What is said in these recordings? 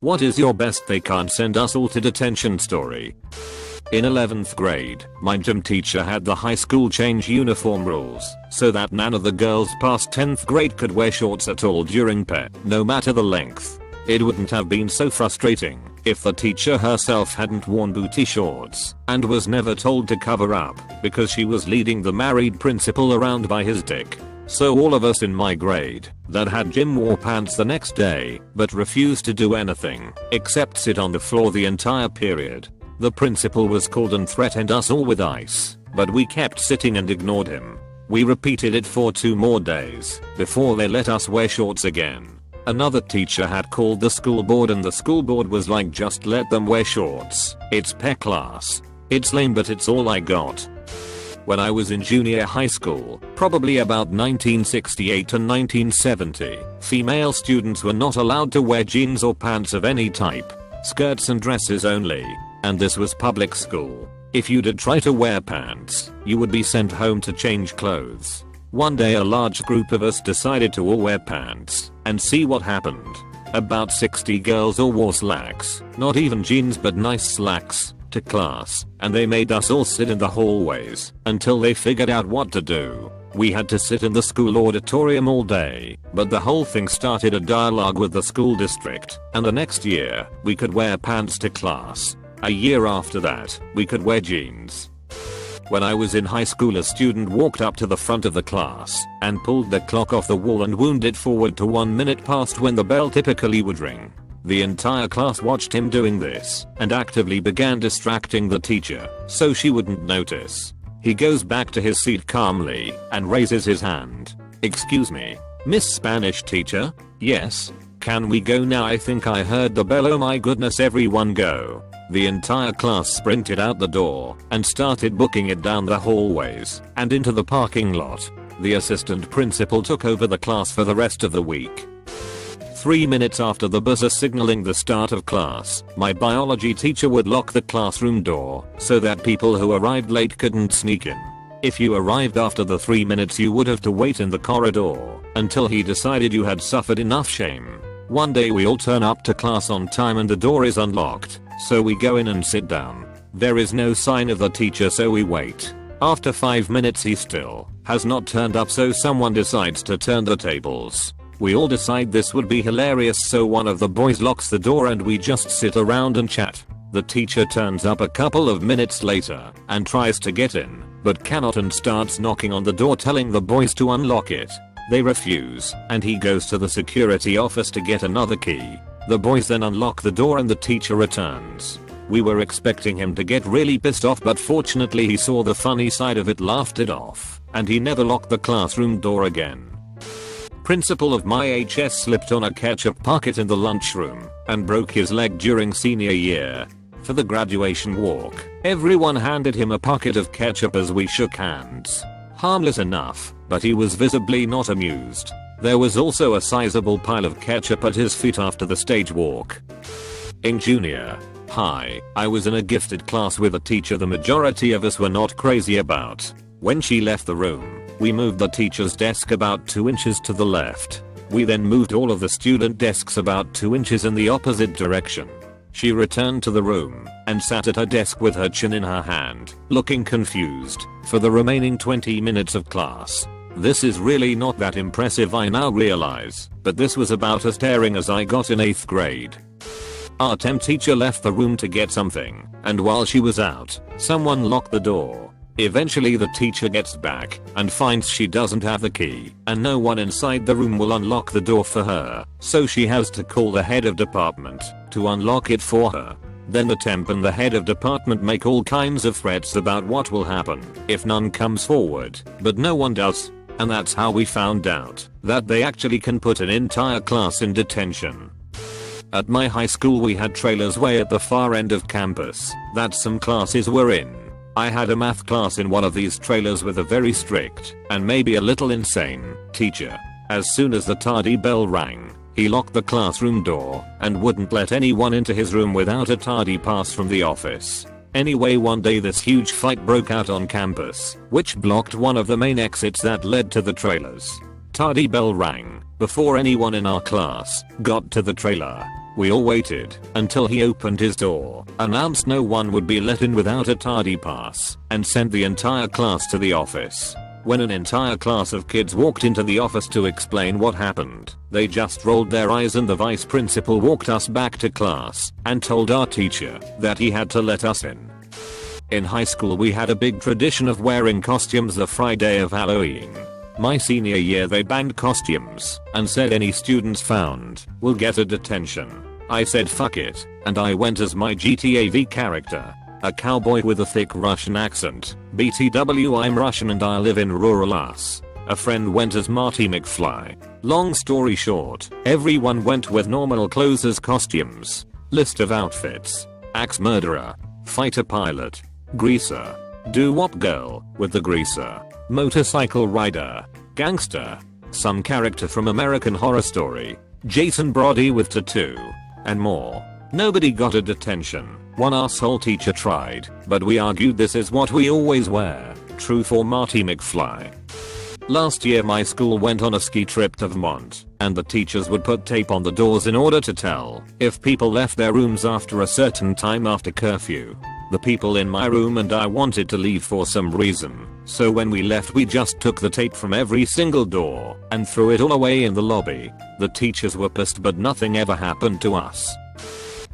What is your best they can't send us all to detention story? In 11th grade, my gym teacher had the high school change uniform rules so that none of the girls past 10th grade could wear shorts at all during PE, no matter the length. It wouldn't have been so frustrating if the teacher herself hadn't worn booty shorts and was never told to cover up because she was leading the married principal around by his dick. So all of us in my grade that had gym wore pants the next day but refused to do anything except sit on the floor the entire period. The principal was called and threatened us all with ice, but we kept sitting and ignored him. We repeated it for 2 more days before they let us wear shorts again. Another teacher had called the school board and the school board was like, just let them wear shorts. It's PE class. It's lame, but it's all I got. When I was in junior high school, probably about 1968 to 1970, female students were not allowed to wear jeans or pants of any type. Skirts and dresses only. And this was public school. If you did try to wear pants, you would be sent home to change clothes. One day a large group of us decided to all wear pants and see what happened. About 60 girls all wore slacks, not even jeans but nice slacks, to class, and they made us all sit in the hallways until they figured out what to do. We had to sit in the school auditorium all day, but the whole thing started a dialogue with the school district, and the next year, we could wear pants to class. A year after that, we could wear jeans. When I was in high school, a student walked up to the front of the class and pulled the clock off the wall and wound it forward to 1 minute past when the bell typically would ring. The entire class watched him doing this and actively began distracting the teacher so she wouldn't notice. He goes back to his seat calmly and raises his hand. "Excuse me, Miss Spanish teacher?" "Yes. Can we go now? I think I heard the bell. Oh my goodness, everyone go." The entire class sprinted out the door and started booking it down the hallways and into the parking lot. The assistant principal took over the class for the rest of the week. 3 minutes after the buzzer signaling the start of class, my biology teacher would lock the classroom door so that people who arrived late couldn't sneak in. If you arrived after the 3 minutes, you would have to wait in the corridor until he decided you had suffered enough shame. One day we all turn up to class on time and the door is unlocked, so we go in and sit down. There is no sign of the teacher, so we wait. After 5 minutes he still has not turned up, so someone decides to turn the tables. We all decide this would be hilarious, so one of the boys locks the door and we just sit around and chat. The teacher turns up a couple of minutes later and tries to get in, but cannot, and starts knocking on the door telling the boys to unlock it. They refuse, and he goes to the security office to get another key. The boys then unlock the door and the teacher returns. We were expecting him to get really pissed off, but fortunately he saw the funny side of it, laughed it off, and he never locked the classroom door again. Principal of my HS slipped on a ketchup packet in the lunchroom and broke his leg during senior year. For the graduation walk, everyone handed him a packet of ketchup as we shook hands. Harmless enough, but he was visibly not amused. There was also a sizable pile of ketchup at his feet after the stage walk. In junior high, I was in a gifted class with a teacher the majority of us were not crazy about. When she left the room, we moved the teacher's desk about 2 inches to the left. We then moved all of the student desks about 2 inches in the opposite direction. She returned to the room and sat at her desk with her chin in her hand, looking confused, for the remaining 20 minutes of class. This is really not that impressive, I now realize, but this was about as daring as I got in 8th grade. Our temp teacher left the room to get something, and while she was out, someone locked the door. Eventually the teacher gets back and finds she doesn't have the key, and no one inside the room will unlock the door for her, so she has to call the head of department to unlock it for her. Then the temp and the head of department make all kinds of threats about what will happen if none comes forward, but no one does. And that's how we found out that they actually can put an entire class in detention. At my high school we had trailers way at the far end of campus that some classes were in. I had a math class in one of these trailers with a very strict, and maybe a little insane, teacher. As soon as the tardy bell rang, he locked the classroom door and wouldn't let anyone into his room without a tardy pass from the office. Anyway, one day this huge fight broke out on campus, which blocked one of the main exits that led to the trailers. Tardy bell rang before anyone in our class got to the trailer. We all waited until he opened his door, announced no one would be let in without a tardy pass, and sent the entire class to the office. When an entire class of kids walked into the office to explain what happened, they just rolled their eyes, and the vice principal walked us back to class and told our teacher that he had to let us in. In high school we had a big tradition of wearing costumes the Friday of Halloween. My senior year they banned costumes and said any students found will get a detention. I said fuck it, and I went as my GTA V character. A cowboy with a thick Russian accent. BTW, I'm Russian and I live in rural US. A friend went as Marty McFly. Long story short, everyone went with normal clothes as costumes. List of outfits: axe murderer, fighter pilot, greaser, doo-wop girl with the greaser, motorcycle rider, gangster, some character from American Horror Story, Jason Brody with tattoo, and more. Nobody got a detention. One asshole teacher tried, but we argued this is what we always wear. True for Marty McFly. Last year my school went on a ski trip to Vermont, and the teachers would put tape on the doors in order to tell if people left their rooms after a certain time after curfew. The people in my room and I wanted to leave for some reason, so when we left we just took the tape from every single door and threw it all away in the lobby. The teachers were pissed but nothing ever happened to us.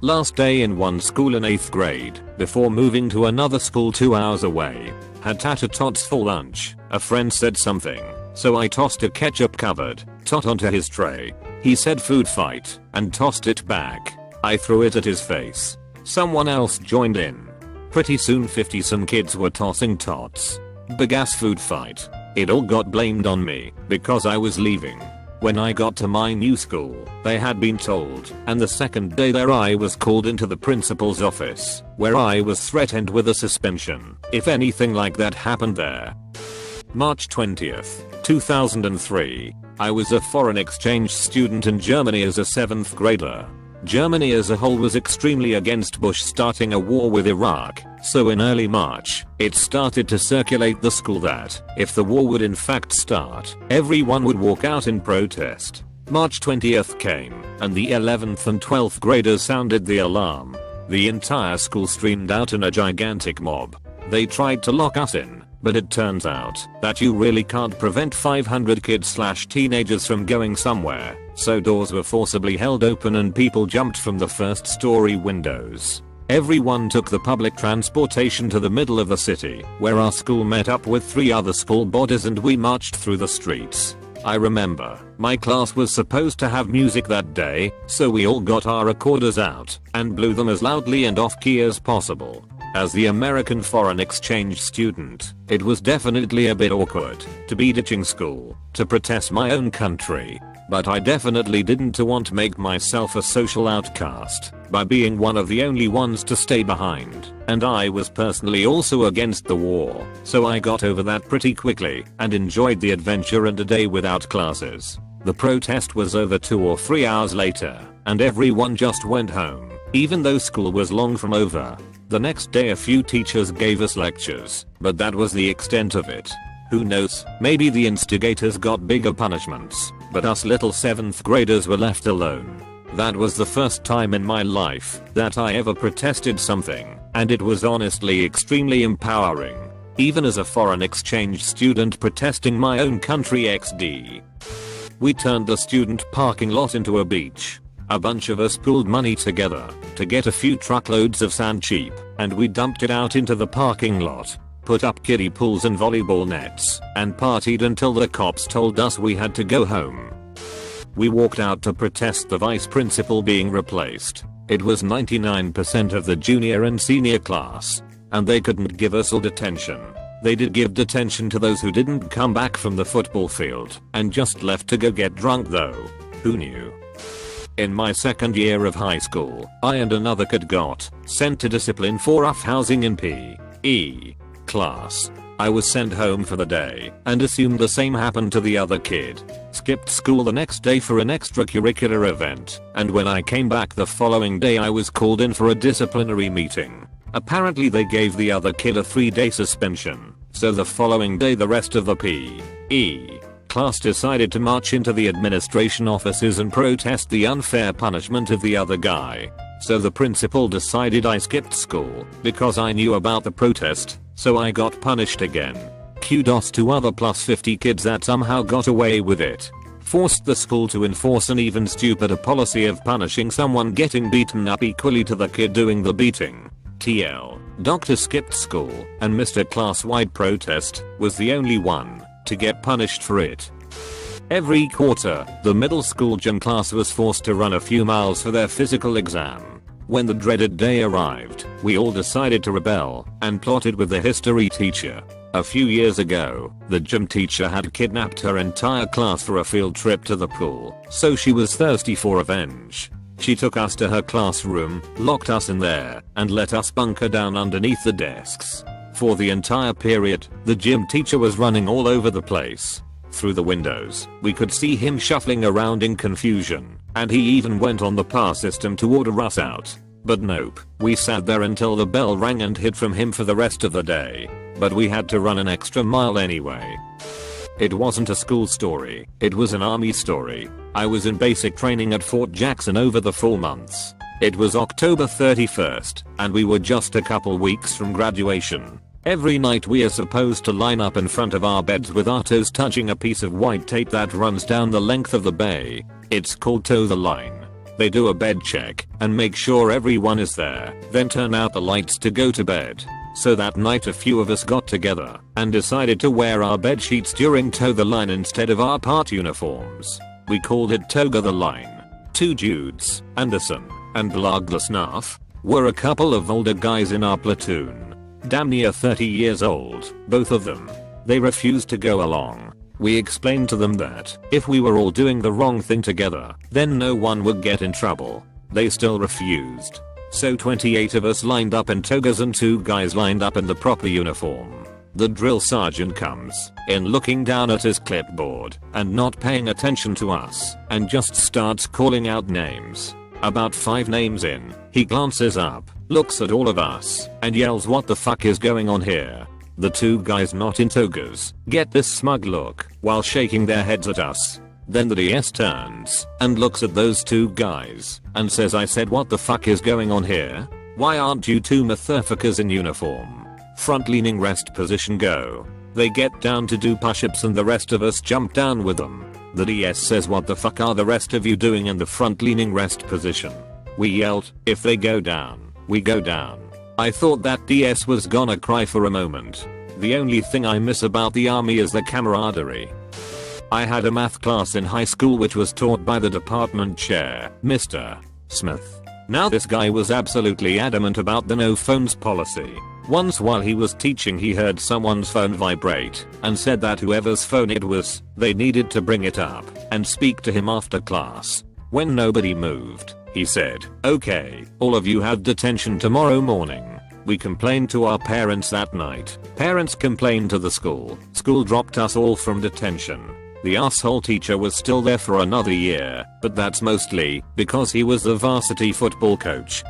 Last day in one school in 8th grade, before moving to another school 2 hours away. Had tater tots for lunch. A friend said something, so I tossed a ketchup covered tot onto his tray. He said food fight and tossed it back. I threw it at his face. Someone else joined in. Pretty soon 50-some kids were tossing tots. Big ass food fight. It all got blamed on me because I was leaving. When I got to my new school, they had been told, and the second day there I was called into the principal's office, where I was threatened with a suspension if anything like that happened there. March 20th, 2003. I was a foreign exchange student in Germany as a 7th grader. Germany as a whole was extremely against Bush starting a war with Iraq, so in early March, it started to circulate the school that, if the war would in fact start, everyone would walk out in protest. March 20th came, and the 11th and 12th graders sounded the alarm. The entire school streamed out in a gigantic mob. They tried to lock us in, but it turns out that you really can't prevent 500 kids/teenagers from going somewhere, so doors were forcibly held open and people jumped from the first story windows. Everyone took the public transportation to the middle of the city, where our school met up with 3 other school bodies and we marched through the streets. I remember, my class was supposed to have music that day, so we all got our recorders out and blew them as loudly and off-key as possible. As the American foreign exchange student, it was definitely a bit awkward to be ditching school to protest my own country, but I definitely didn't want to make myself a social outcast by being one of the only ones to stay behind, and I was personally also against the war, so I got over that pretty quickly and enjoyed the adventure and a day without classes. The protest was over 2 or 3 hours later, and everyone just went home, even though school was long from over. The next day a few teachers gave us lectures, but that was the extent of it. Who knows, maybe the instigators got bigger punishments, but us little 7th graders were left alone. That was the first time in my life that I ever protested something, and it was honestly extremely empowering. Even as a foreign exchange student protesting my own country XD. We turned the student parking lot into a beach. A bunch of us pooled money together to get a few truckloads of sand cheap, and we dumped it out into the parking lot, put up kiddie pools and volleyball nets, and partied until the cops told us we had to go home. We walked out to protest the vice principal being replaced. It was 99% of the junior and senior class, and they couldn't give us all detention. They did give detention to those who didn't come back from the football field and just left to go get drunk though. Who knew? In my second year of high school, I and another kid got sent to discipline for roughhousing in PE class. I was sent home for the day and assumed the same happened to the other kid. Skipped school the next day for an extracurricular event, and when I came back the following day I was called in for a disciplinary meeting. Apparently they gave the other kid a 3-day suspension, so the following day the rest of the PE class decided to march into the administration offices and protest the unfair punishment of the other guy. So the principal decided I skipped school because I knew about the protest, so I got punished again. Kudos to other plus 50 kids that somehow got away with it. Forced the school to enforce an even stupider policy of punishing someone getting beaten up equally to the kid doing the beating. TL. Doctor skipped school and missed a class-wide protest, was the only one to get punished for it. Every quarter, the middle school gym class was forced to run a few miles for their physical exam. When the dreaded day arrived, we all decided to rebel and plotted with the history teacher. A few years ago, the gym teacher had kidnapped her entire class for a field trip to the pool, so she was thirsty for revenge. She took us to her classroom, locked us in there, and let us bunker down underneath the desks. For the entire period, the gym teacher was running all over the place. Through the windows, we could see him shuffling around in confusion, and he even went on the PAR system to order us out. But nope, we sat there until the bell rang and hid from him for the rest of the day. But we had to run an extra mile anyway. It wasn't a school story, it was an army story. I was in basic training at Fort Jackson over the 4 months. It was October 31st, and we were just a couple weeks from graduation. Every night we are supposed to line up in front of our beds with our toes touching a piece of white tape that runs down the length of the bay. It's called toe the line. They do a bed check and make sure everyone is there, then turn out the lights to go to bed. So that night a few of us got together and decided to wear our bed sheets during toe the line instead of our part uniforms. We called it Toga the Line. 2 dudes, Anderson and Bloglasnaff, were a couple of older guys in our platoon. Damn near 30 years old, both of them. They refused to go along. We explained to them that if we were all doing the wrong thing together, then no one would get in trouble. They still refused. So 28 of us lined up in togas and 2 guys lined up in the proper uniform. The drill sergeant comes in looking down at his clipboard and not paying attention to us and just starts calling out names. About 5 names in, he glances up, looks at all of us, and yells, "What the fuck is going on here?" The 2 guys not in togas get this smug look while shaking their heads at us. Then the DS turns and looks at those 2 guys and says, "I said what the fuck is going on here? Why aren't you 2 motherfuckers in uniform? Front leaning rest position go." They get down to do push-ups and the rest of us jump down with them. The DS says, "What the fuck are the rest of you doing in the front leaning rest position?" We yelled, "If they go down, we go down." I thought that DS was gonna cry for a moment. The only thing I miss about the army is the camaraderie. I had a math class in high school which was taught by the department chair, Mr. Smith. Now this guy was absolutely adamant about the no phones policy. Once while he was teaching he heard someone's phone vibrate and said that whoever's phone it was, they needed to bring it up and speak to him after class. When nobody moved, he said, "Okay, all of you have detention tomorrow morning." We complained to our parents that night. Parents complained to the school. School dropped us all from detention. The asshole teacher was still there for another year, but that's mostly because he was the varsity football coach.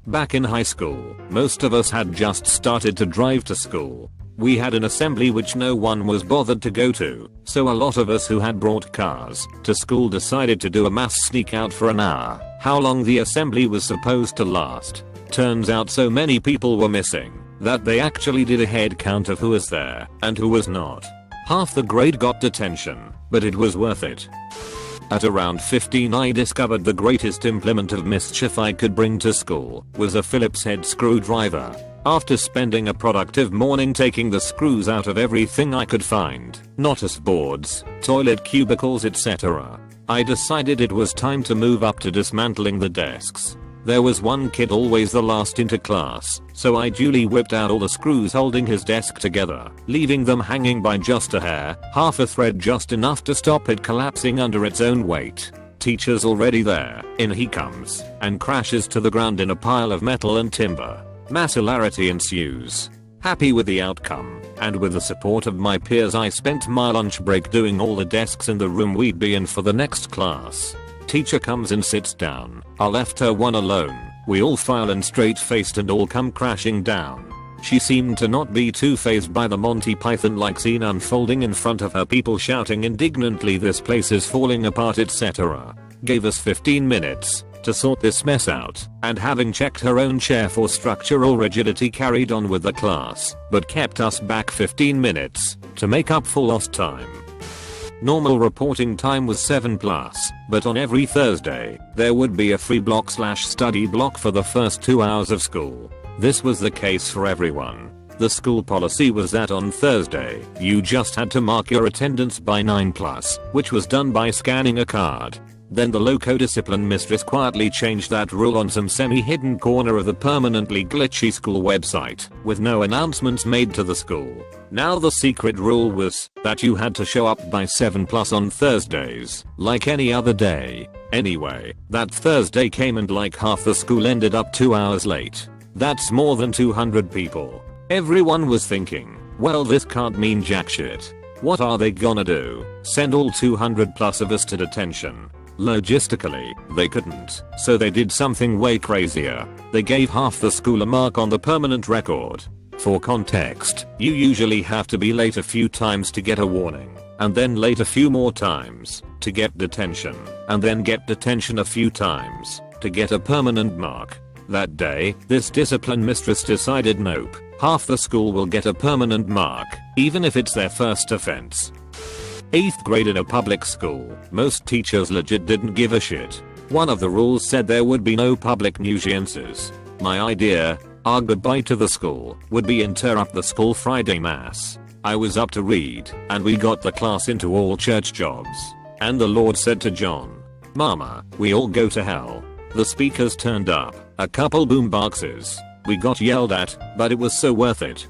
Back in high school, most of us had just started to drive to school. We had an assembly which no one was bothered to go to, so a lot of us who had brought cars to school decided to do a mass sneak out for an hour. How long the assembly was supposed to last? Turns out so many people were missing that they actually did a head count of who was there and who was not. Half the grade got detention, but it was worth it. At around 15 I discovered the greatest implement of mischief I could bring to school was a Phillips head screwdriver. After spending a productive morning taking the screws out of everything I could find, notice boards, toilet cubicles etc., I decided it was time to move up to dismantling the desks. There was one kid always the last into class, so I duly whipped out all the screws holding his desk together, leaving them hanging by just a hair, half a thread just enough to stop it collapsing under its own weight. Teacher's already there, in he comes, and crashes to the ground in a pile of metal and timber. Mass hilarity ensues. Happy with the outcome, and with the support of my peers I spent my lunch break doing all the desks in the room we'd be in for the next class. Teacher comes and sits down. I left her one alone. We all file in straight faced and all come crashing down. She seemed to not be too fazed by the Monty Python-like scene unfolding in front of her, people shouting indignantly, "This place is falling apart," etc. Gave us 15 minutes to sort this mess out, and having checked her own chair for structural rigidity carried on with the class, but kept us back 15 minutes to make up for lost time. Normal reporting time was 7+, but on every Thursday, there would be a free block/study block for the first 2 hours of school. This was the case for everyone. The school policy was that on Thursday, you just had to mark your attendance by 9+, which was done by scanning a card. Then the loco discipline mistress quietly changed that rule on some semi-hidden corner of the permanently glitchy school website, with no announcements made to the school. Now the secret rule was that you had to show up by 7+ on Thursdays, like any other day. Anyway, that Thursday came and like half the school ended up 2 hours late. That's more than 200 people. Everyone was thinking, well, this can't mean jack shit. What are they gonna do? Send all 200+ of us to detention? Logistically, they couldn't, so they did something way crazier. They gave half the school a mark on the permanent record. For context, you usually have to be late a few times to get a warning, and then late a few more times to get detention, and then get detention a few times to get a permanent mark. That day, this discipline mistress decided nope, half the school will get a permanent mark, even if it's their first offense. 8th grade in a public school, most teachers legit didn't give a shit. One of the rules said there would be no public nuisances. My idea, our goodbye to the school, would be interrupt the school Friday mass. I was up to read, and we got the class into all church jobs. And the Lord said to John, "Mama, we all go to hell." The speakers turned up, a couple boom boxes. We got yelled at, but it was so worth it.